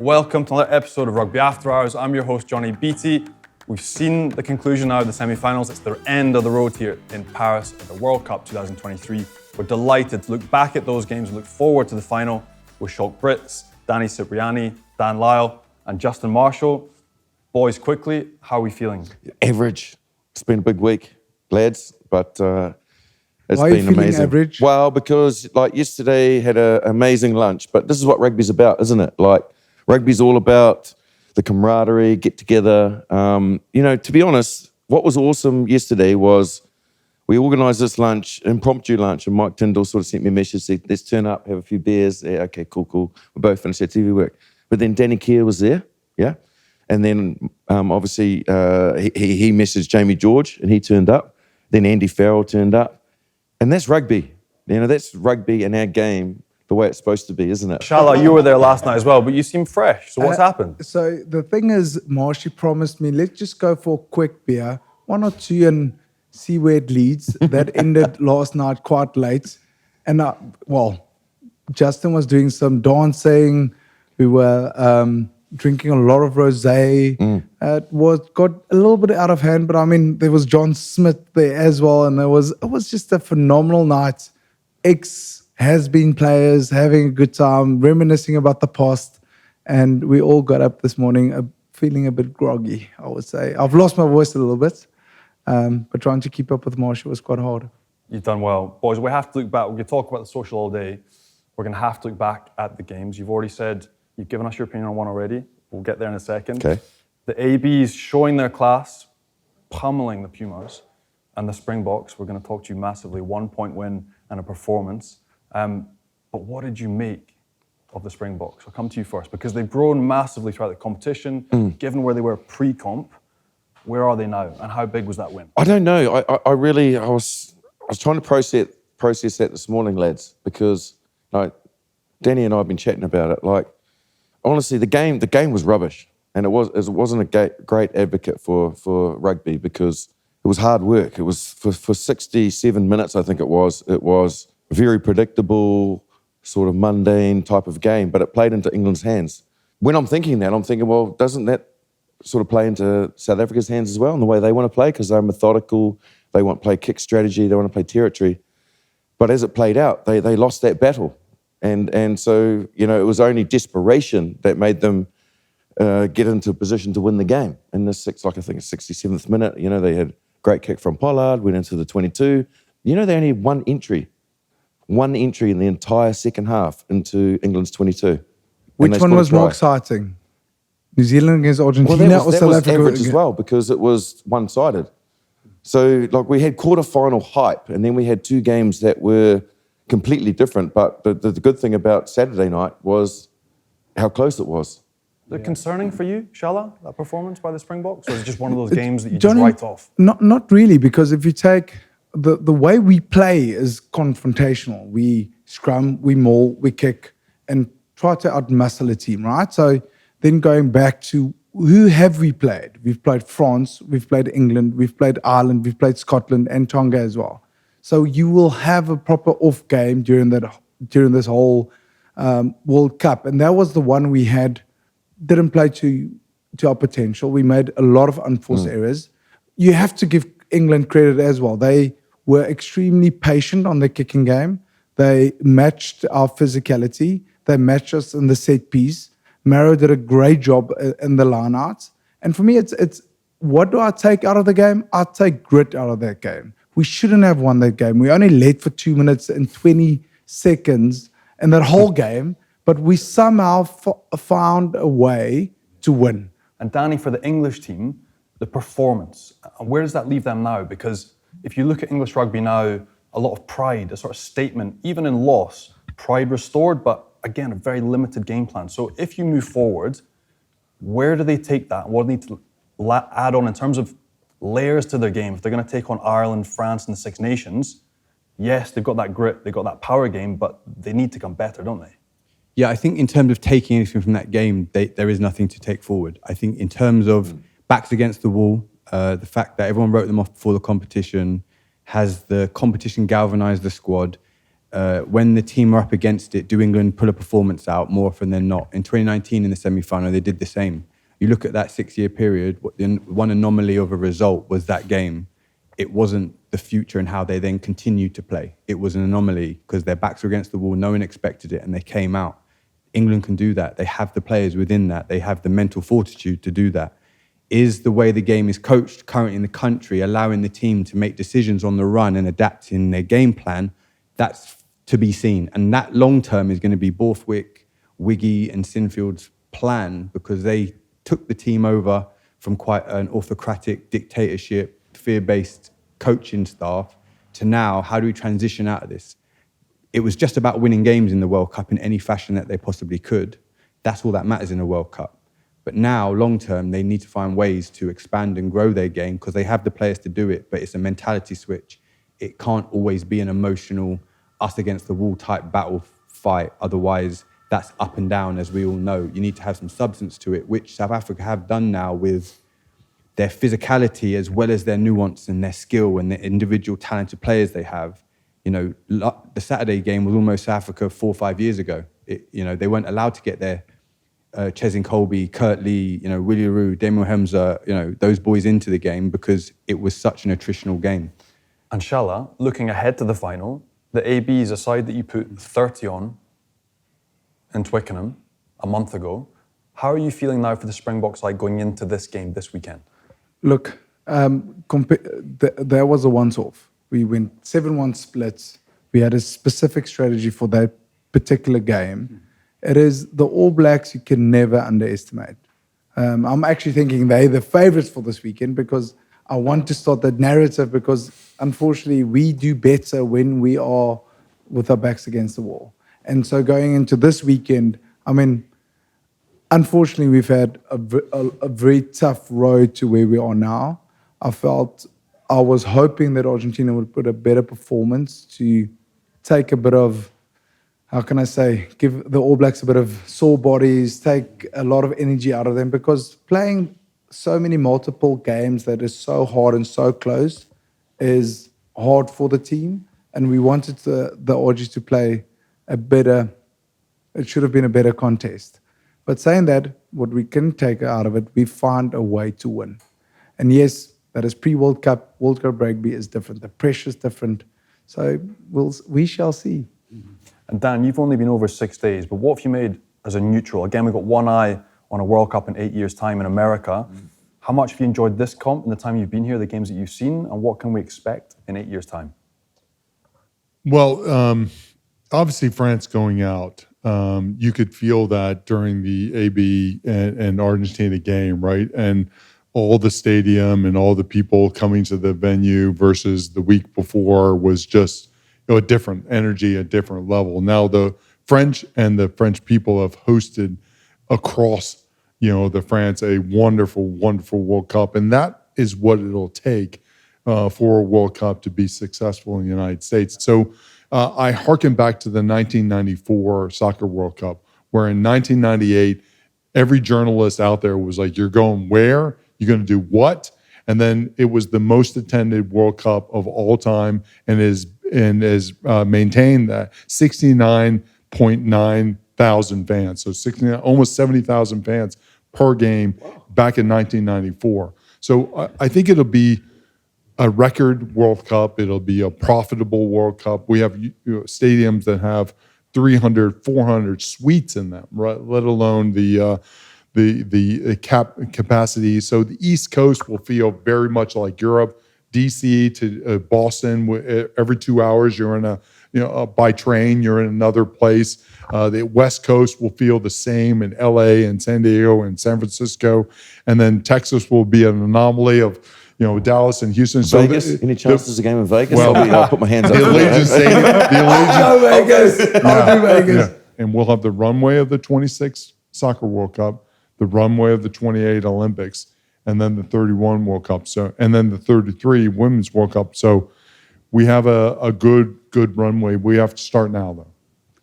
Welcome to another episode of Rugby After Hours. I'm your host, Johnnie Beattie. We've seen the conclusion now of the semi-finals. It's the end of the road here in Paris at the World Cup 2023. We're delighted to look back at those games and look forward to the final with Schalk Brits, Cipriani, Dan Lyle and Justin Marshall. Boys, quickly, how are we feeling? Average. It's been a big week, lads, but it's Why been are you feeling amazing. average? Well, because like yesterday had an amazing lunch, but this is what rugby's about, isn't it? Like rugby's all about the camaraderie, get together. To be honest, what was awesome yesterday was we organised this lunch, impromptu lunch, and Mike Tyndall sort of sent me a message, said, let's turn up, have a few beers. Yeah, okay, cool. We both finished our TV work. But then Danny Keir was there, yeah? And then obviously he messaged Jamie George and he turned up. Then Andy Farrell turned up. And that's rugby. That's rugby in our game the way it's supposed to be, isn't it? Shala, you were there last night as well, but you seem fresh. So what's happened? So the thing is, Marshy promised me, let's just go for a quick beer, one or two, and see where it leads. That ended last night quite late. And Justin was doing some dancing. We were drinking a lot of rosé. It got a little bit out of hand, but I mean, there was John Smith there as well, and it was just a phenomenal night. Has-been players having a good time, reminiscing about the past, and we all got up this morning feeling a bit groggy, I would say. I've lost my voice a little bit, but trying to keep up with Marsha was quite hard. You've done well. Boys, we have to look back. We could talk about the social all day. We're going to have to look back at the games. You've already said, you've given us your opinion on one already. We'll get there in a second. Okay. The ABs showing their class, pummeling the Pumas, and the Springboks, we're going to talk to you massively. 1 point win and a performance. But what did you make of the Springboks? I'll come to you first, because they've grown massively throughout the competition. Given where they were pre-comp, where are they now, and how big was that win? I don't know. I was trying to process that this morning, lads, because Danny and I have been chatting about it. Like, honestly, the game was rubbish, and it wasn't a great advocate for rugby because it was hard work. It was for 67 minutes, I think it was. It was very predictable, sort of mundane type of game, but it played into England's hands. When I'm thinking that, I'm thinking, well, doesn't that sort of play into South Africa's hands as well in the way they want to play? Because they're methodical, they want to play kick strategy, they want to play territory. But as it played out, they lost that battle. And so, it was only desperation that made them get into a position to win the game. In the 67th minute, they had a great kick from Pollard, went into the 22. They only had one entry in the entire second half into England's 22. Which one was more exciting? New Zealand against Argentina or South Africa? Average as well, because it was one-sided. So, we had quarter-final hype, and then we had two games that were completely different. But the good thing about Saturday night was how close it was. Is it concerning for you, Shala, that performance by the Springboks? Or is it just one of those games that you Johnny, just write off? Not really, because if you take the way we play is confrontational. We scrum, we maul, we kick, and try to outmuscle a team, right? So then going back to who have we played? We've played France, we've played England, we've played Ireland, we've played Scotland and Tonga as well. So you will have a proper off game during this whole World Cup, and that was the one we didn't play to our potential. We made a lot of unforced errors. You have to give England credit as well. They were extremely patient on their kicking game. They matched our physicality. They matched us in the set piece. Maro did a great job in the line-outs. And for me, it's what do I take out of the game? I take grit out of that game. We shouldn't have won that game. We only led for 2 minutes and 20 seconds in that whole game, but we somehow found a way to win. And Danny, for the English team, the performance, where does that leave them now? Because if you look at English rugby now, a lot of pride, a sort of statement, even in loss, pride restored, but again, a very limited game plan. So if you move forward, where do they take that? What do they need to add on in terms of layers to their game? If they're going to take on Ireland, France, and the Six Nations, yes, they've got that grit, they've got that power game, but they need to come better, don't they? Yeah, I think in terms of taking anything from that game, there is nothing to take forward. I think in terms of backs against the wall, the fact that everyone wrote them off before the competition, has the competition galvanised the squad. when the team are up against it, do England pull a performance out more often than not? In 2019 in the semi-final, they did the same. You look at that 6-year period, the one anomaly of a result was that game. It wasn't the future and how they then continued to play. It was an anomaly because their backs were against the wall, no one expected it, and they came out. England can do that. They have the players within that. They have the mental fortitude to do that. Is the way the game is coached currently in the country allowing the team to make decisions on the run and adapt in their game plan? That's to be seen. And that long term is going to be Borthwick, Wiggy and Sinfield's plan, because they took the team over from quite an autocratic dictatorship, fear-based coaching staff to now, how do we transition out of this? It was just about winning games in the World Cup in any fashion that they possibly could. That's all that matters in a World Cup. But now, long term, they need to find ways to expand and grow their game because they have the players to do it, but it's a mentality switch. It can't always be an emotional, us against the wall type battle fight. Otherwise, that's up and down, as we all know. You need to have some substance to it, which South Africa have done now with their physicality as well as their nuance and their skill and the individual talented players they have. You know, the Saturday game was almost South Africa 4 or 5 years ago. They weren't allowed to get their Cheslin Colby, Kurt Lee, Willie Roux, Damian Hemza, those boys into the game because it was such an attritional game. And Shala, looking ahead to the final, the AB is a side that you put 30 on in Twickenham a month ago. How are you feeling now for the Springboks side going into this game this weekend? Look, there was a once-off. We went 7-1 splits. We had a specific strategy for that particular game. It is the All Blacks you can never underestimate. I'm actually thinking they're the favourites for this weekend because I want to start that narrative because unfortunately we do better when we are with our backs against the wall. And so going into this weekend, unfortunately we've had a very tough road to where we are now. I was hoping that Argentina would put a better performance to take a bit of, give the All Blacks a bit of sore bodies, take a lot of energy out of them because playing so many multiple games that is so hard and so close is hard for the team. And we wanted the Aussies to play it should have been a better contest. But saying that, what we can take out of it, we found a way to win. And yes, that is pre-World Cup. World Cup rugby is different. The pressure is different. So we shall see. And Dan, you've only been over 6 days, but what have you made as a neutral? Again, we've got one eye on a World Cup in 8 years' time in America. How much have you enjoyed this comp in the time you've been here, the games that you've seen, and what can we expect in 8 years' time? Well, obviously France going out, you could feel that during the AB and Argentina game, right? And all the stadium and all the people coming to the venue versus the week before was just a different energy, a different level. Now the French and the French people have hosted across, the France a wonderful, wonderful World Cup, and that is what it'll take for a World Cup to be successful in the United States. So I hearken back to the 1994 Soccer World Cup, where in 1998 every journalist out there was like, "You're going where? You're going to do what?" And then it was the most attended World Cup of all time, and has maintained that 69.9 thousand fans, so 69, almost 70,000 fans per game back in 1994. So I think it'll be a record World Cup. It'll be a profitable World Cup. We have stadiums that have 300, 400 suites in them, right? Let alone the capacity. So the East Coast will feel very much like Europe. DC to Boston, every 2 hours you're in by train, you're in another place. The West Coast will feel the same in LA and San Diego and San Francisco. And then Texas will be an anomaly of, Dallas and Houston. Vegas? Any chance there's a game in Vegas? Well, I'll put my hands up. The Allegiant Stadium. I'll do Vegas. I'll do Vegas. Yeah. And we'll have the runway of the 26 Soccer World Cup, the runway of the 28 Olympics, and then the 31 World Cup. And then the 33 Women's World Cup. So we have a good runway. We have to start now, though.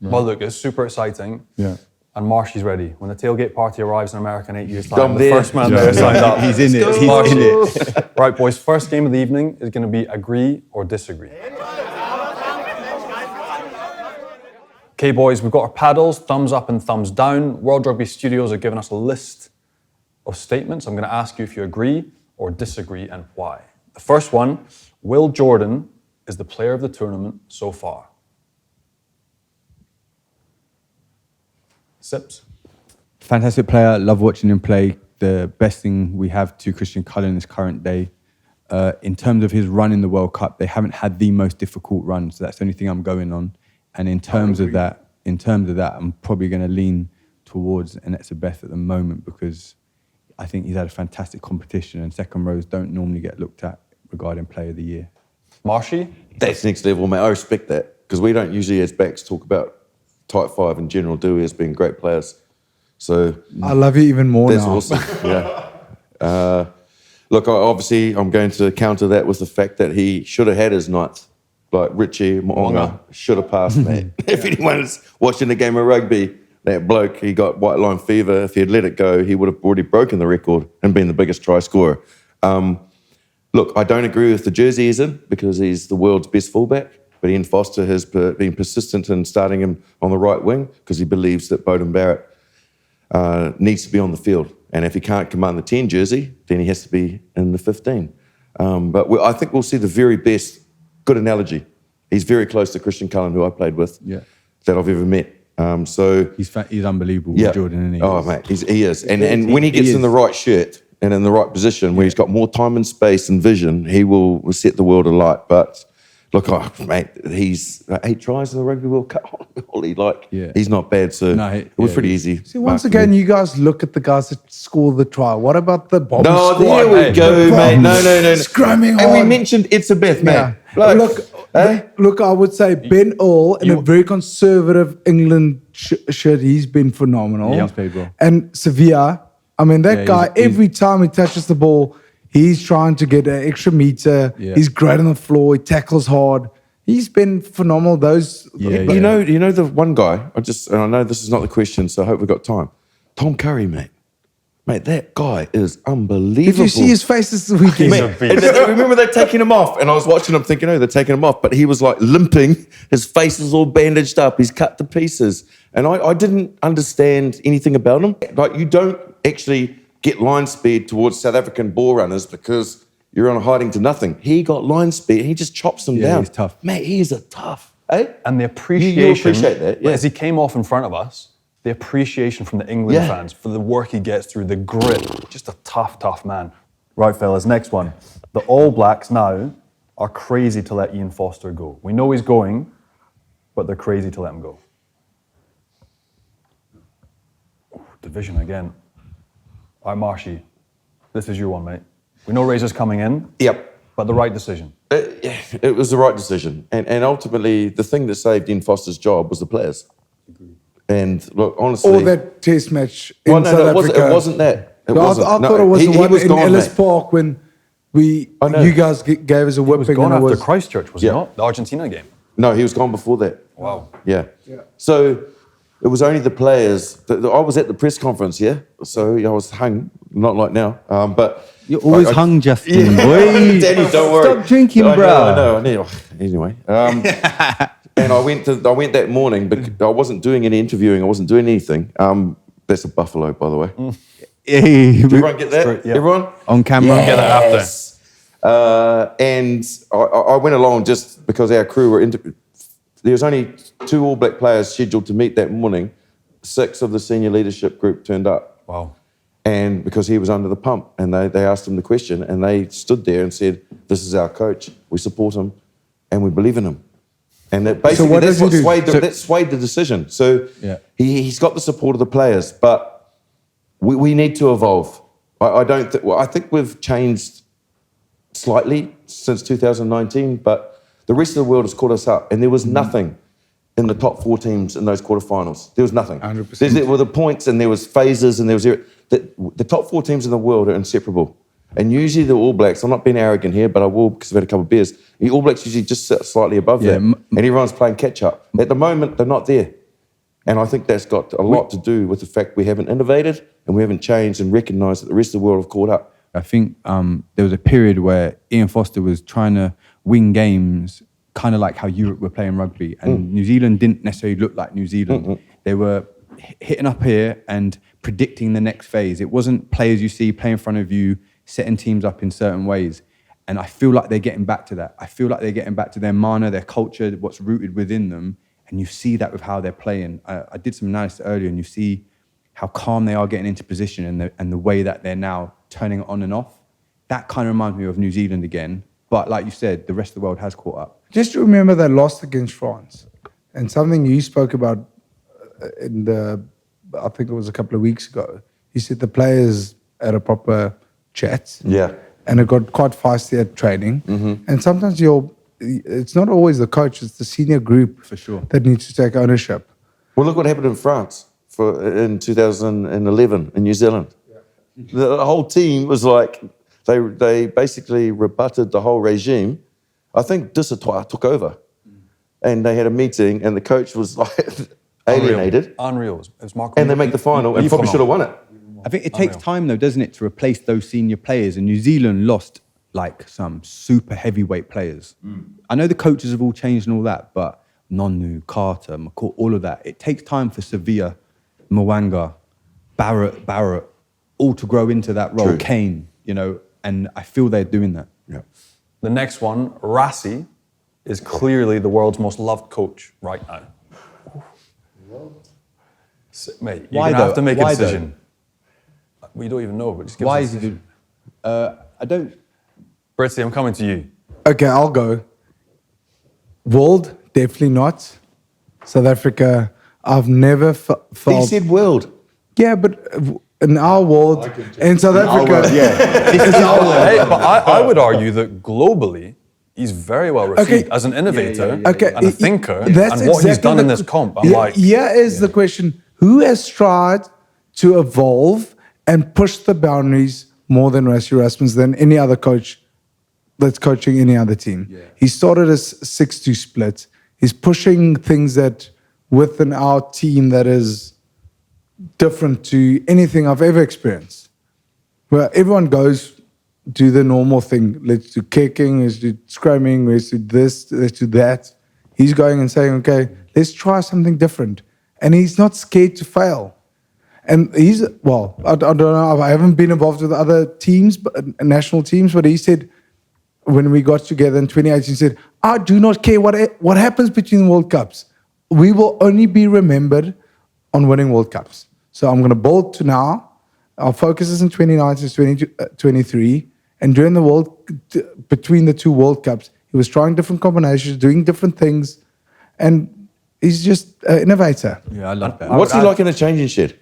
Right? Well, look, it's super exciting. Yeah. And Marshy's ready. When the tailgate party arrives in America in 8 years' time, Come the there. first man there signed up. He's in it. It's He's Marshy. in it. Right, boys, first game of the evening is going to be agree or disagree. Okay, boys, we've got our paddles, thumbs up and thumbs down. World Rugby Studios have given us a list of statements. I'm going to ask you if you agree or disagree and why. The first one, Will Jordan is the player of the tournament so far. Sips? Fantastic player. Love watching him play. The best thing we have to Christian Cullen in this current day. In terms of his run in the World Cup, they haven't had the most difficult run, so that's the only thing I'm going on. And in terms of that, I'm probably going to lean towards Anetsa Beth at the moment because I think he's had a fantastic competition, and second rows don't normally get looked at regarding Player of the Year. Marshy? That's next level, mate. I respect that because we don't usually, as backs, talk about tight five in general, do we, as being great players. So I love you even more that's now. awesome. Yeah. Look, obviously, I'm going to counter that with the fact that he should have had his ninth. Like Richie Mo'unga should have passed, mate. If anyone is watching a game of rugby, that bloke, he got white line fever. If he had let it go, he would have already broken the record and been the biggest try scorer. Look, I don't agree with the jersey he's in because he's the world's best fullback, but Ian Foster has been persistent in starting him on the right wing because he believes that Beauden Barrett needs to be on the field. And if he can't command the 10 jersey, then he has to be in the 15. But I think we'll see the very best. Good analogy. He's very close to Christian Cullen, who I played with, that I've ever met. So he's unbelievable, Jordan, isn't he? Oh, mate, he is. And when he gets in the right shirt and in the right position, where he's got more time and space and vision, he will set the world alight. But look, mate, he's 8 tries in the Rugby World Cup. Holy, he's not bad. So it was pretty easy. See, once again, you guys look at the guys that score the try. What about the bomb No, squad? there we go, mate. No. Scrumming And we hard. mentioned It's a Beth, mate. Yeah. Like, Look, I would say Ben Earl in a very conservative England shirt, he's been phenomenal. Yeah, he's played well. And Sevilla, I mean, that guy, every time he touches the ball, he's trying to get an extra meter. Yeah. He's great on the floor. He tackles hard. He's been phenomenal. you know the one guy, and I know this is not the question, so I hope we've got time. Tom Curry, mate. Mate, that guy is unbelievable. If you see his face this weekend, Mate, and I remember they're taking him off, and I was watching him thinking, they're taking him off, but he was like limping. His face is all bandaged up. He's cut to pieces. And I didn't understand anything about him. Like, you don't actually get line speed towards South African ball runners because you're on hiding to nothing. He got line speed. He just chops them down. He's tough. Mate, he is a tough. Eh? And the appreciation, You appreciate that, yeah. as he came off in front of us, the appreciation from the England fans for the work he gets through, the grit, just a tough man. Right, fellas, next one. The All Blacks now are crazy to let Ian Foster go. We know he's going, but they're crazy to let him go. Oh, division again. All right, Marshy, this is your one, mate. We know Razor's coming in. Yep. But the right decision. It was the right decision. And ultimately, the thing that saved Ian Foster's job was the players. And look, honestly... or that test match in South Africa. It wasn't that. I thought it was the one in Ellis Park when you guys gave us a whipping. He was gone and after Christchurch, was he not? The Argentina game. No, he was gone before that. Wow. Yeah. So it was only the players. I was at the press conference, so I was hung, not like now. But You're always hung, Justin, boy. Danny, don't worry. Stop drinking, bro. I know. Anyway. And I went that morning, but I wasn't doing any interviewing. I wasn't doing anything. That's a buffalo, by the way. Hey, Did everyone get that? Straight, yeah. Everyone? on camera. Get it after. And I went along just because our crew were there was only 2 All Black players scheduled to meet that morning. 6 of the senior leadership group turned up. Wow. And because he was under the pump, and they asked him the question, and they stood there and said, "This is our coach. We support him, and we believe in him." And that basically that swayed the decision. So he's got the support of the players, but we need to evolve. I think we've changed slightly since 2019, but the rest of the world has caught us up, and there was nothing in the top 4 teams in those quarterfinals. There was nothing. 100%. There were the points, and there was phases, and there was the top 4 teams in the world are inseparable. And usually the All Blacks, I'm not being arrogant here, but I will because I've had a couple of beers. The All Blacks usually just sit slightly above that, and everyone's playing catch up. At the moment, they're not there. And I think that's got a lot to do with the fact we haven't innovated and we haven't changed and recognised that the rest of the world have caught up. I think there was a period where Ian Foster was trying to win games kind of like how Europe were playing rugby, and New Zealand didn't necessarily look like New Zealand. They were hitting up here and predicting the next phase. It wasn't players you see play in front of you, setting teams up in certain ways. And I feel like they're getting back to that. I feel like they're getting back to their mana, their culture, what's rooted within them. And you see that with how they're playing. I did some analysis earlier, and you see how calm they are getting into position, and the way that they're now turning it on and off. That kind of reminds me of New Zealand again. But like you said, the rest of the world has caught up. Just remember they lost against France. And something you spoke about I think it was a couple of weeks ago, you said the players had a proper chat. Yeah. And it got quite feisty at training. And sometimes it's not always the coach, it's the senior group For sure. that needs to take ownership. Well, look what happened in France in 2011 in New Zealand. The whole team was like, they basically rebutted the whole regime. I think Dissatois took over. And they had a meeting, and the coach was like alienated. Unreal. It was Marco. And they make the final, and probably should have won it. I think it takes time, though, doesn't it, to replace those senior players? And New Zealand lost like some super heavyweight players. I know the coaches have all changed and all that, but Nonu, Carter, McCourt, all of that. It takes time for Sevilla, Mwanga, Barrett, all to grow into that role. True. Kane, and I feel they're doing that. Yeah. The next one, Rassi, is clearly the world's most loved coach right now. Mate, you're Why going to have though? to make a Why though? decision. We don't even know, but just give Why us is a he decision. doing? I don't. Britsy, I'm coming to you. Okay, I'll go. World, definitely not. South Africa, I've never felt... He said world. Yeah, but in our world, in South Africa... Hey, but I would argue that globally, he's very well received as an innovator Okay, and a thinker. that's And what he's exactly done in the- this comp, I'm like, Here is the question. Who has tried to evolve and push the boundaries more than Rassie Rasmus, than any other coach that's coaching any other team? Yeah. He started a 6-2 split. He's pushing things that within our team that is different to anything I've ever experienced. Where everyone goes, do the normal thing. Let's do kicking, let's do scrumming, let's do this, let's do that. He's going and saying, okay, let's try something different. And he's not scared to fail. And he's, well, I don't know, I haven't been involved with other teams, national teams, but he said, when we got together in 2018, he said, I do not care what happens between World Cups. We will only be remembered on winning World Cups. So I'm going to build to now. Our focus is in 2019 to 2023. And during between the two World Cups, he was trying different combinations, doing different things. And he's just an innovator. Yeah, I love that. What's he like in a changing shed?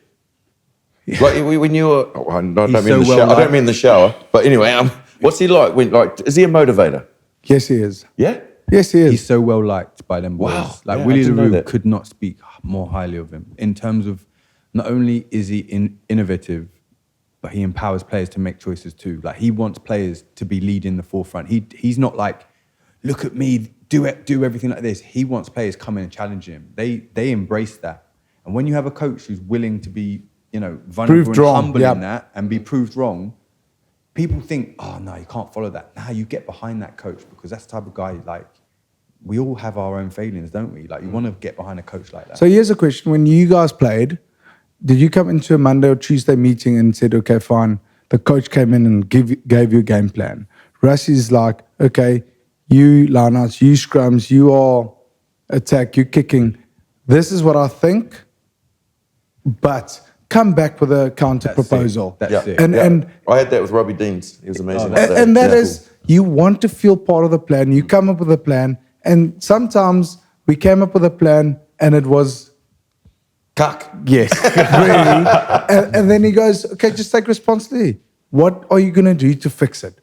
Like when you were, I don't mean so the shower. well I don't mean the shower, but anyway, what's he like? Is he a motivator? Yes, he is. Yeah. Yes, he is. He's so well liked by them boys. Wow. Like Yeah, I Willie didn't know LaRue that. could not speak more highly of him in terms of not only is he innovative, but he empowers players to make choices too. Like he wants players to be leading the forefront. He's not like, look at me, do everything like this. He wants players come in and challenge him. They embrace that. And when you have a coach who's willing to be, vulnerable Proved and wrong, humble yeah. in that and be proved wrong, people think, oh no, you can't follow that. Nah, you get behind that coach because that's the type of guy, like, we all have our own failings, don't we? Like, you want to get behind a coach like that. So here's a question. When you guys played, did you come into a Monday or Tuesday meeting and said, okay, fine, the coach came in and gave you a game plan? Rassie's like, okay, you lineouts, you scrums, you are attack, you kicking. This is what I think, but come back with a counter proposal. That's it. And I had that with Robbie Deans. He was amazing. and that is, you want to feel part of the plan. You come up with a plan. And sometimes we came up with a plan and it was Cuck. yes, really. And then he goes, okay, just take responsibility. What are you going to do to fix it?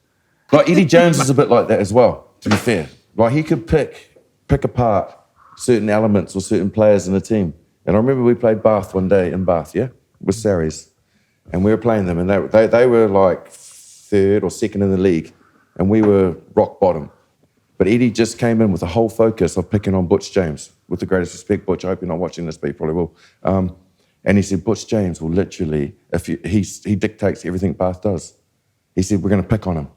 Like Eddie Jones is a bit like that as well, to be fair. Like he could pick apart certain elements or certain players in a team. And I remember we played Bath one day in Bath, yeah, with Saris. And we were playing them and they were like third or second in the league and we were rock bottom. But Eddie just came in with a whole focus of picking on Butch James. With the greatest respect, Butch, I hope you're not watching this, but you probably will. And he said, Butch James will literally, he dictates everything Bath does. He said, we're going to pick on him.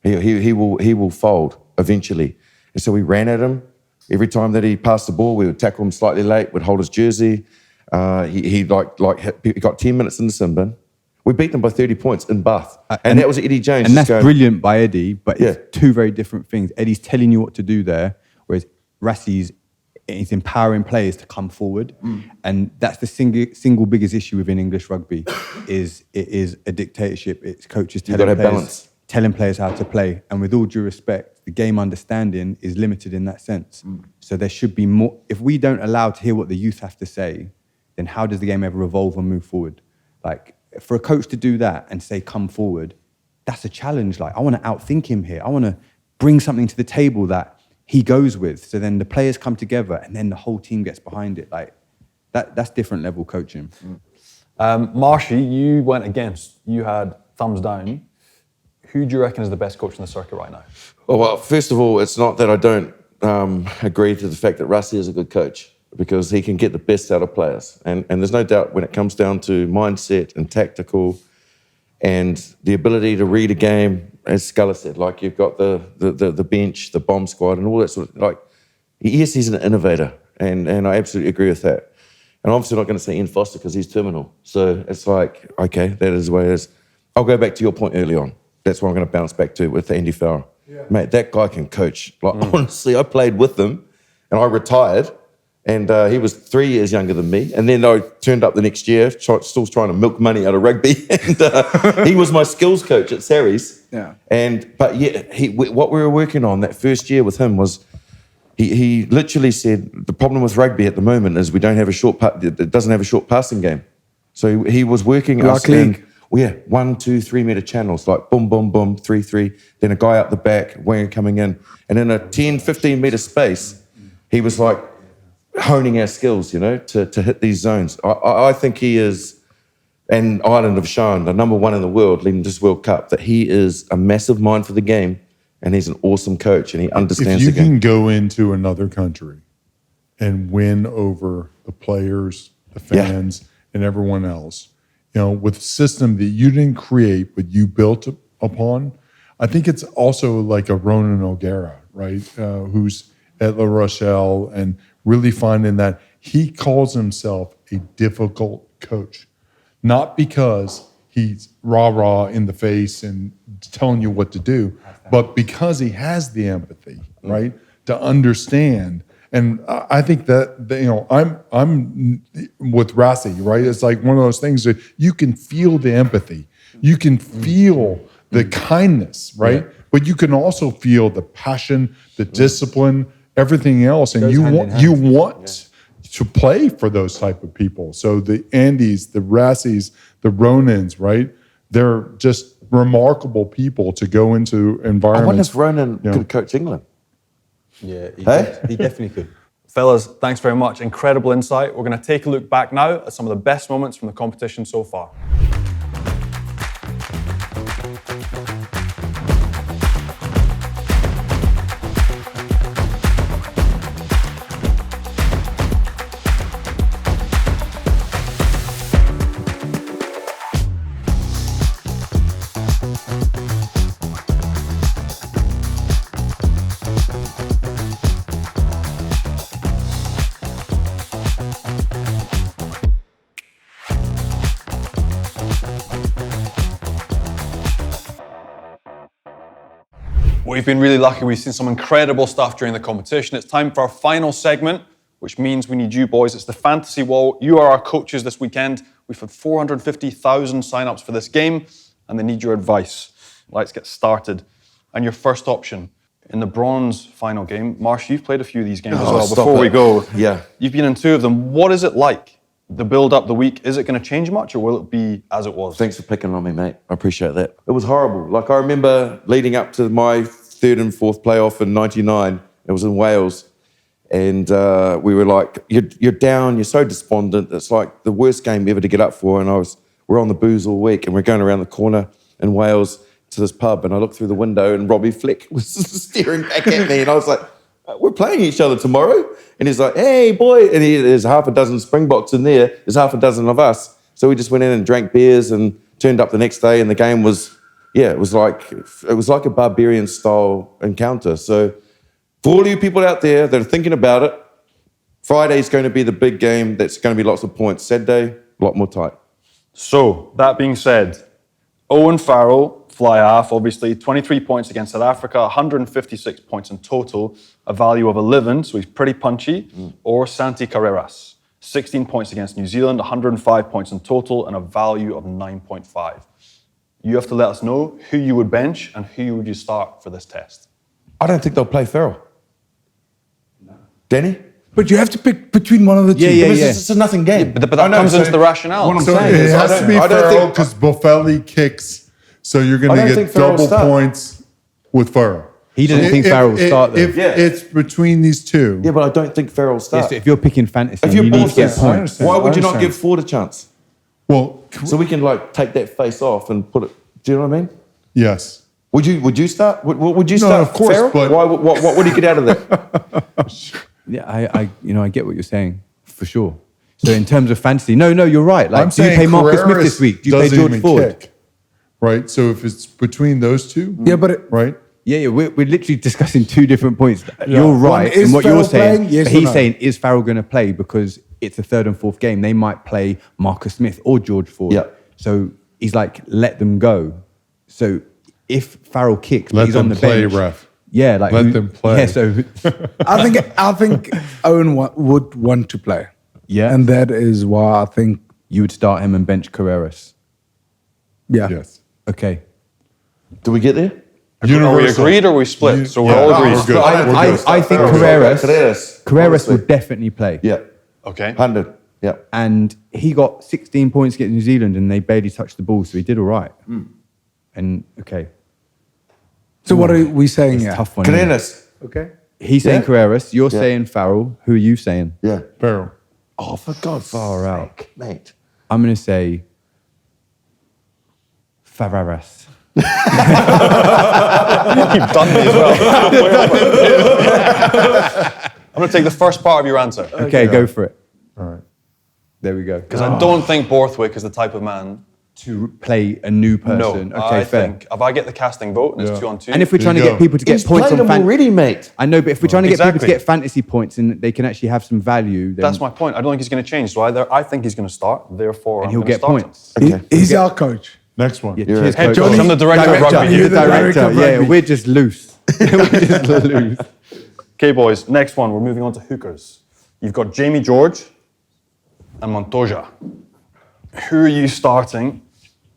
He will fold eventually. And so we ran at him. Every time that he passed the ball, we would tackle him slightly late, would hold his jersey. He got 10 minutes in the sin bin. We beat them by 30 points in Bath. And that was Eddie Jones. And that's going, brilliant by Eddie, but Yeah. it's two very different things. Eddie's telling you what to do there, whereas Rassi's is empowering players to come forward. And that's the single biggest issue within English rugby is it is a dictatorship. It's coaches You've got to telling have players, balance. telling players how to play. And with all due respect, the game understanding is limited in that sense. So there should be more. If we don't allow to hear what the youth have to say, then how does the game ever evolve and move forward? Like, for a coach to do that and say, come forward, that's a challenge. Like, I want to outthink him here. I want to bring something to the table that he goes with. So then the players come together and then the whole team gets behind it. Like, that's different level coaching. Marshy, you went against. You had thumbs down. Who do you reckon is the best coach in the circuit right now? Oh, well, first of all, it's not that I don't agree to the fact that Rassi is a good coach, because he can get the best out of players. And there's no doubt when it comes down to mindset and tactical and the ability to read a game, as Sculler said, like you've got the bench, the bomb squad and all that sort of, like, yes, he's an innovator. And I absolutely agree with that. And I'm obviously not going to say Ian Foster because he's terminal. So it's like, okay, that is the way it is. I'll go back to your point early on. That's what I'm going to bounce back to with Andy Farrell. Yeah. Mate, that guy can coach. Like, honestly, I played with him and I retired. And he was 3 years younger than me. And then I turned up the next year, still trying to milk money out of rugby. And he was my skills coach at Sarries. Yeah. But yeah, what we were working on that first year with him was, he literally said, the problem with rugby at the moment is it doesn't have a short passing game. So he was working us in 1, 2, 3 metre channels, like boom, boom, boom, 3, 3. Then a guy up the back, winger coming in. And in a 10, 15 metre space, he was like, honing our skills, to hit these zones. I think he is, and Ireland have shown, the number one in the world leading this World Cup, that he is a massive mind for the game and he's an awesome coach and he understands the game. If you can go into another country and win over the players, the fans, and everyone else, with a system that you didn't create but you built upon, I think it's also like a Ronan O'Gara, right, who's at La Rochelle and really finding that he calls himself a difficult coach. Not because he's rah-rah in the face and telling you what to do, but because he has the empathy, right, to understand. And I think that, I'm with Rassi, right? It's like one of those things that you can feel the empathy. You can feel the kindness, right? Yeah. But you can also feel the passion, the discipline, everything else, and you want to play for those type of people. So the Andys, the Rassis, the Ronans, right? They're just remarkable people to go into environments. I wonder if Ronan could coach England. Yeah, he definitely could. Fellas, thanks very much. Incredible insight. We're going to take a look back now at some of the best moments from the competition so far. We've been really lucky. We've seen some incredible stuff during the competition. It's time for our final segment, which means we need you boys. It's the Fantasy Wall. You are our coaches this weekend. We've had 450,000 sign-ups for this game, and they need your advice. Let's get started. And your first option in the bronze final game. Marsh, you've played a few of these games as well. Before we go, you've been in 2 of them. What is it like? The build up the week, is it going to change much or will it be as it was? Thanks for picking on me, mate. I appreciate that. It was horrible. Like, I remember leading up to my 3rd and 4th playoff in '99. It was in Wales. And we were like, you're down, you're so despondent. It's like the worst game ever to get up for. And we're on the booze all week and we're going around the corner in Wales to this pub. And I looked through the window and Robbie Fleck was staring back at me. And I was like, we're playing each other tomorrow. And he's like, hey, boy. And there's half a dozen Springboks in there. There's half a dozen of us. So we just went in and drank beers and turned up the next day. And the game was, it was like a barbarian-style encounter. So For all you people out there that are thinking about it, Friday's going to be the big game. That's going to be lots of points. Saturday, a lot more tight. So, that being said, Owen Farrell, fly half, obviously, 23 points against South Africa, 156 points in total, a value of 11, so he's pretty punchy. Or Santi Carreras, 16 points against New Zealand, 105 points in total, and a value of 9.5. You have to let us know who you would bench and who would you start for this test. I don't think they'll play Farrell. No. Danny? But you have to pick between one of the two. It's a nothing game. But that comes into the rationale. What I'm saying is, it has to be Farrell because Boffelli kicks, so you're going to get double points with Farrell. He doesn't think Farrell will start, though. If it's between these two. Yeah, but I don't think Farrell will start. Yes, if you're picking fantasy, If you're you need to get Boston, points. why would you not understand. give Ford a chance? Well, So we can take that face off and put it. Do you know what I mean? yes. Would you start? Would you No, start? of course, Farrell? but- Why? What would he get out of that? Yeah, I get what you're saying, for sure. So in terms of fantasy, no, you're right. Like, I'm do you saying play Marcus Smith Carreras this week? Do you play doesn't George even Ford? kick, right? So if it's between those two, Yeah, but right? Yeah, we're literally discussing two different points. You're right Is in what Farrell you're saying. playing? Yes but or he's no? saying, is Farrell going to play? Because it's the third and fourth game. They might play Marcus Smith or George Ford. Yeah. So he's like, let them go. So if Farrell kicks, but Let he's on them the play, bench. ref. Yeah, like Let them play. Yeah, so I think Owen would want to play. Yeah. And that is why I think, you would start him and bench Carreras. yeah. Yes. Okay. Do we get there? Are we Universal. agreed or are we split? So we're Yeah, all no, agreed. we're good. I think Carreras Honestly. will definitely play. Yeah. Okay. 100. Yeah. And he got 16 points against New Zealand and they barely touched the ball, so he did all right. And, okay, So what are we saying it's here? a tough one. isn't it? Carreras. Okay. He's saying Yeah. Carreras, you're Yeah. saying Farrell. Who are you saying? Yeah. Farrell. Oh, for God's Far out. sake, mate. I'm going to say Farreras. You've done me as well. I'm going to take the first part of your answer. Okay, go for it. All right. There we go. Because I don't think Borthwick is the type of man. To play a new No. person. Okay, I fair. think if I get the casting vote and it's Yeah. 2-on-2. And if we're trying to you get go. people to get He's points played on them already, mate. I know, but if we're trying to get people to Exactly. get fantasy points and they can actually have some value, then that's my point. I don't think he's going to change. So I think he's going to start. Therefore, and I'm he'll gonna get start him. points. Okay. He's our coach. Next one. Yeah, You're cheers, a coach. Johnny, I'm the director of rugby. You're the Director director. of Yeah, rugby. we're just loose. We're just loose. Okay, boys. Next one. We're moving on to hookers. You've got Jamie George and Montoya. Who are you starting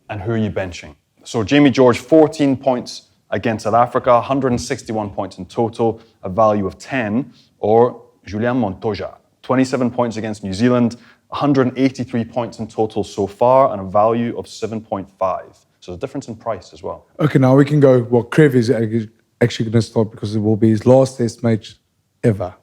and who are you benching? So Jamie George, 14 points against South Africa, 161 points in total, a value of 10. Or Julian Montoya, 27 points against New Zealand, 183 points in total so far, and a value of 7.5. So there's a difference in price as well. Okay, now we can go, well, Krev is actually going to start because it will be his last test match ever.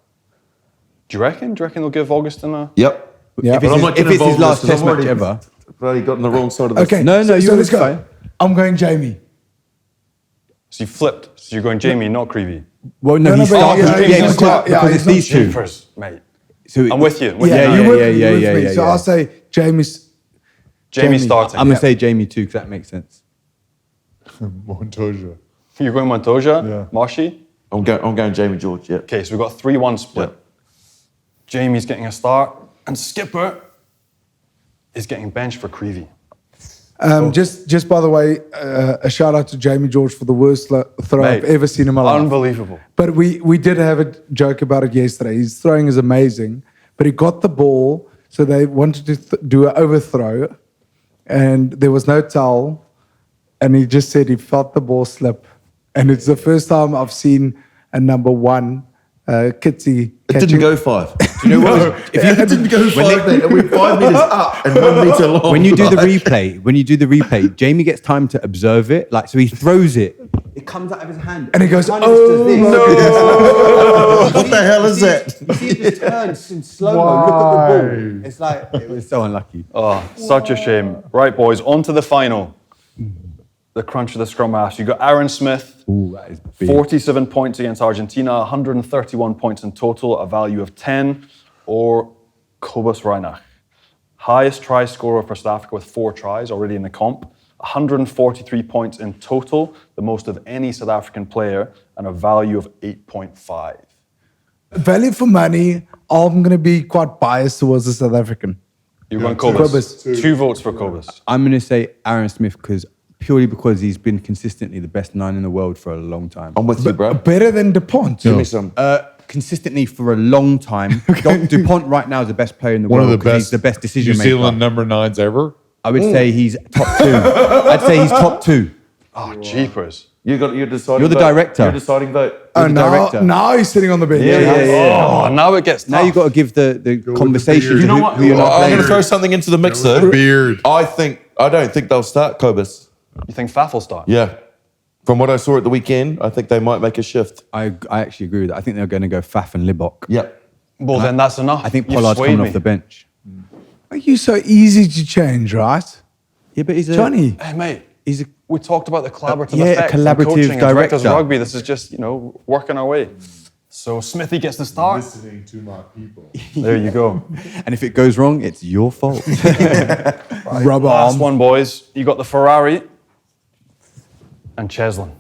Do you reckon? Do you reckon they'll give Augustin a... Yep. Yeah. If But I'm it's, not if getting it's his involved last in this, test I've match already- ever, Bloody got on the wrong side of this. Okay. No, so you're let's go. fine. I'm going Jamie. So you flipped. So you're going Jamie, not Creevy. well, no, No, he no, but started. yeah, Yeah, he's he not- started yeah, because he's it's not these two. Jeepers, mate. So I'm with you. Yeah, you you with with me, me, yeah, you with yeah, me. yeah, So yeah. I'll say Jamie's. Jamie Jamie. starting. I'm going to say Jamie too, because that makes sense. Montoya. You're going Montoya, Yeah. Marshy. I'm going Jamie George, yeah. Okay, so we've got 3-1 split. Yeah. Jamie's getting a start, and Skipper is getting benched for Creevy. Just by the way, a shout out to Jamie George for the worst throw I've Mate, ever seen in my life. Unbelievable. But we did have a joke about it yesterday. His throwing is amazing, but he got the ball, so they wanted to do an overthrow, and there was no towel, and he just said he felt the ball slip, and it's the first time I've seen a number one Kitsy It didn't go 5. You know what? It didn't go 5, mate. And we're 5 meters up and 1 meter long. When you do the replay, Jamie gets time to observe it. Like, so he throws it. It comes out of his hand. And he goes, Kind of just does this. Oh, what the hell is that? You see it just turns in slow-mo. Look at the ball. It's like, it was so unlucky. Oh, such a shame. Right, boys, on to the final. The crunch of the scrum halves. You got Aaron Smith, Ooh, that is big. 47 points against Argentina, 131 points in total, a value of 10. Or Kobus Reinach, highest try scorer for South Africa with 4 tries already in the comp, 143 points in total, the most of any South African player, and a value of 8.5. Value for money, I'm going to be quite biased towards the South African. You're going Cobus. Cobus. 2 votes for Cobus. I'm going to say Aaron Smith purely because he's been consistently the best 9 in the world for a long time. I'm with you, bro. Better than DuPont. Give me some. Consistently for a long time. DuPont right now is the best player in the One world of the best. he's the best decision New maker. Zealand number 9s ever. I would say he's top 2. I'd say he's top 2. Oh, jeepers. You're deciding. You're the vote. director. You're deciding vote. Oh, the now, director. now he's sitting on the bench. Oh, now it gets tough. Now you've got to give the conversation beard. to You know who, what? who you're not I'm playing. going to throw something into the mix, The though. beard. I don't think they'll start Cobus. You think Faf will start? Yeah. From what I saw at the weekend, I think they might make a shift. I actually agree with that. I think they're going to go Faf and Libok. Yeah. Well, then that's enough. I think You've Pollard's swayed coming me. off the bench. Are you so easy to change, right? Yeah, but he's a Johnny. Hey, mate. He's a We talked about the collaborative yeah, a effect in collaborative coaching and directors director. rugby. This is just, working our way. So Smithy gets the start. Listening to my people. There you go. and if it goes wrong, it's your fault. Rubber Last arm. one, boys. You got the Ferrari and Cheslin.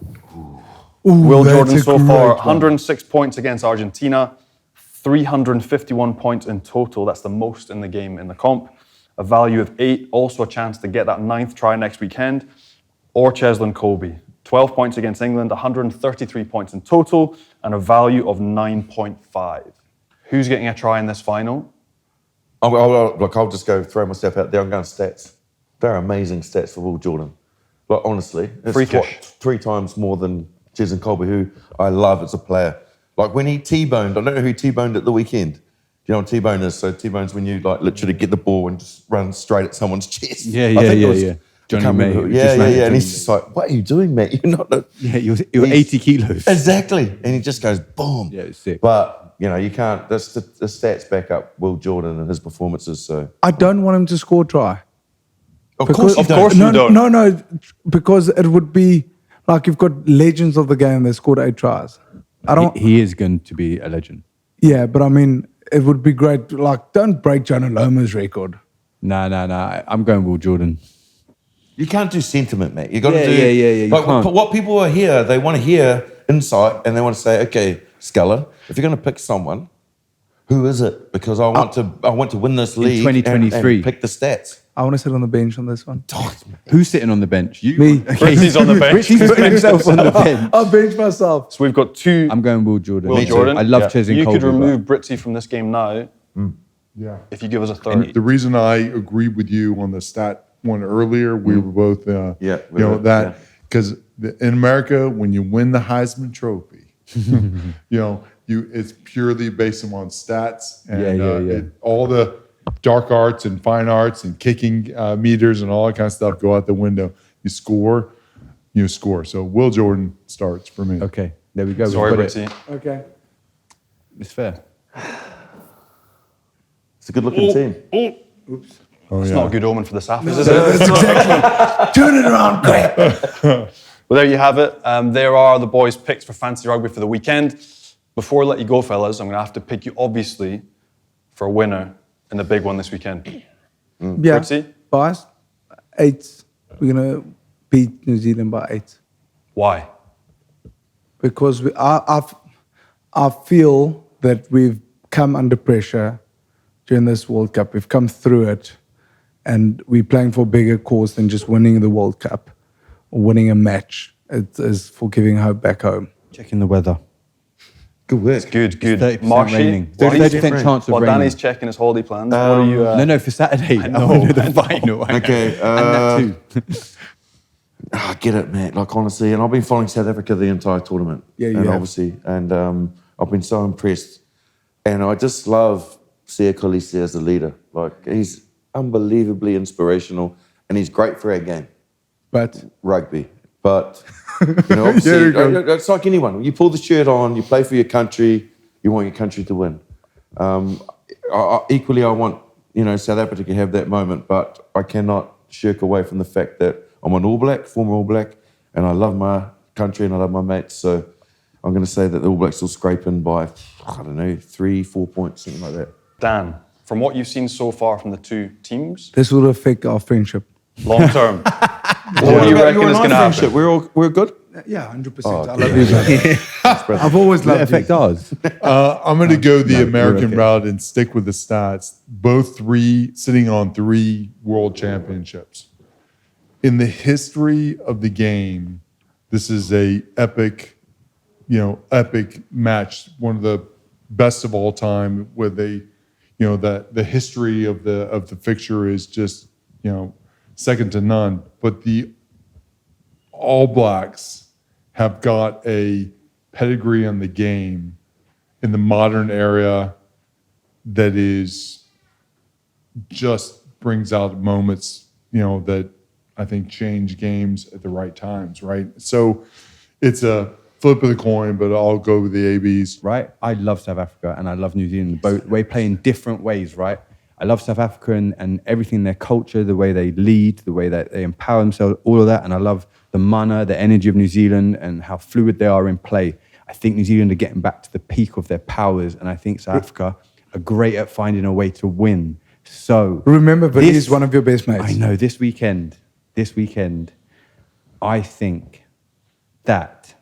Ooh, Will that's Jordan a so great far, one. 106 points against Argentina, 351 points in total. That's the most in the game in the comp. A value of 8, also a chance to get that 9th try next weekend. Or Cheslin Colby, 12 points against England, 133 points in total, and a value of 9.5. Who's getting a try in this final? I'll just go throw myself out there. I'm going stats. They're amazing stats for Will Jordan. Like, honestly, it's Freakish. 3 times more than Cheslin Colby, who I love as a player. Like when he T-boned, I don't know who he T-boned at the weekend. Do you know what T-bone is? So T-bone's when you like literally get the ball and just run straight at someone's chest. Yeah, I yeah, think it yeah, was- yeah. I Johnny can't May, remember who- who Yeah, just yeah, ran yeah. at And he's Johnny just like, "What are you doing, mate? You're not." yeah, you're 80 kilos. Exactly. And he just goes boom. Yeah, it's sick. But you can't. The stats back up Will Jordan and his performances. So I don't want him to score try. of Because- course you don't. No, because it would be like you've got legends of the game that scored 8 tries. I don't. He is going to be a legend. Yeah, but I mean, it would be great. Like, don't break Johnny Loma's record. Nah. I'm going Will Jordan. You can't do sentiment, mate. You got to Yeah, do. yeah, you Like, can't. what people are here, they want to hear insight, and they want to say, "Okay, Sculler, if you're going to pick someone, who is it? Because I want to win this league 2023. and pick the stats." I want to sit on the bench on this one. Who's sitting on the bench? You. Me. Ritzy's on the bench. Ritzy's putting himself on the bench. I'll bench myself. So we've got 2. I'm going Will Jordan. Will Me too. Jordan. I love Cheslin You Colby. could remove Britzy from this game now Yeah. if you give us a third. The reason I agreed with you on the stat one earlier, we were both, Yeah, we were, that because in America, when you win the Heisman Trophy, it's purely based on stats and Yeah. all the dark arts and fine arts and kicking meters and all that kind of stuff go out the window. You score. So Will Jordan starts for me. Okay, there we go. We've Sorry, got it. Britzy. Okay. It's fair. It's a good-looking team. Oh, It's yeah. not a good omen for the Saffers, is it? Turn it around, quick. Well, there you have it. There are the boys' picks for Fancy Rugby for the weekend. Before I let you go, fellas, I'm going to have to pick you, obviously, for a winner in the big one this weekend. Yeah. Ritzy? Boys, 8. We're going to beat New Zealand by 8. Why? Because I feel that we've come under pressure during this World Cup. We've come through it, and we're playing for a bigger cause than just winning the World Cup or winning a match. It is for giving hope back home. Checking the weather. Good work. Good. 30% Marshy? raining. What are you- 30% chance of While raining. Danny's checking his holiday plans, what are you... No, for Saturday. I know, know the I know. final. I know. Okay, and that too. I get it, mate. Like, honestly, and I've been following South Africa the entire tournament. Yeah, you and have. obviously, and I've been so impressed. And I just love Sia Kolisi as a leader. Like, he's unbelievably inspirational, and he's great for our game, But rugby. But obviously, There you go. it's like anyone. You pull the shirt on, you play for your country, you want your country to win. Equally, I want South Africa to have that moment, but I cannot shirk away from the fact that I'm an All Black, former All Black, and I love my country and I love my mates. So I'm going to say that the All Blacks will scrape in by, 3-4 points, something like that. Dan, from what you've seen so far from the 2 teams, this will affect our friendship. long term, what do you reckon is going to happen? We're good? Yeah, 100%. Oh, I love you, man. I've always Does it loved you. affect ours? I'm going to go the No, American okay. route and stick with the stats. Both sitting on 3 world championships. In the history of the game, this is a epic match, one of the best of all time. With the history of the fixture is just second to none. But the All Blacks have got a pedigree in the game in the modern era that is just brings out moments that I think change games at the right times, right? So it's a flip of the coin, but I'll go with the ABs. Right? I love South Africa and I love New Zealand. Both we play in different ways, right? I love South Africa and everything, their culture, the way they lead, the way that they empower themselves, all of that. And I love the mana, the energy of New Zealand and how fluid they are in play. I think New Zealand are getting back to the peak of their powers. And I think South Africa are great at finding a way to win. So Remember, but he's one of your best mates. I know, this weekend, I think that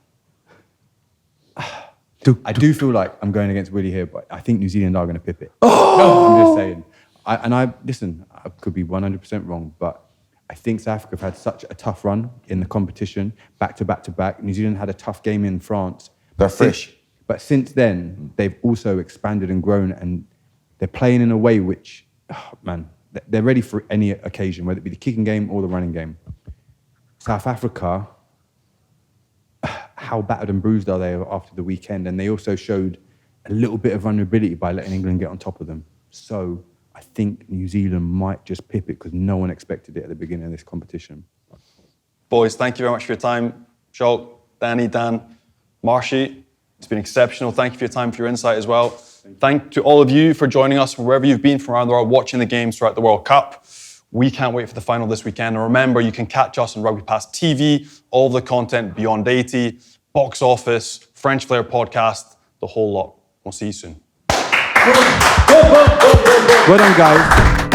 I do feel like I'm going against Willie here, but I think New Zealand are going to pip it. I'm just saying. I could be 100% wrong, but I think South Africa have had such a tough run in the competition, back to back to back. New Zealand had a tough game in France. They're fresh. But since then, they've also expanded and grown, and they're playing in a way which, they're ready for any occasion, whether it be the kicking game or the running game. South Africa, how battered and bruised are they after the weekend? And they also showed a little bit of vulnerability by letting England get on top of them. So I think New Zealand might just pip it because no one expected it at the beginning of this competition. Boys, thank you very much for your time. Schalk, Danny, Dan, Marshy, it's been exceptional. Thank you for your time, for your insight as well. Thank to all of you for joining us from wherever you've been from around the world, watching the games throughout the World Cup. We can't wait for the final this weekend. And remember, you can catch us on Rugby Pass TV, all of the content beyond 80, Box Office, French Flair podcast, the whole lot. We'll see you soon. Well done, guys.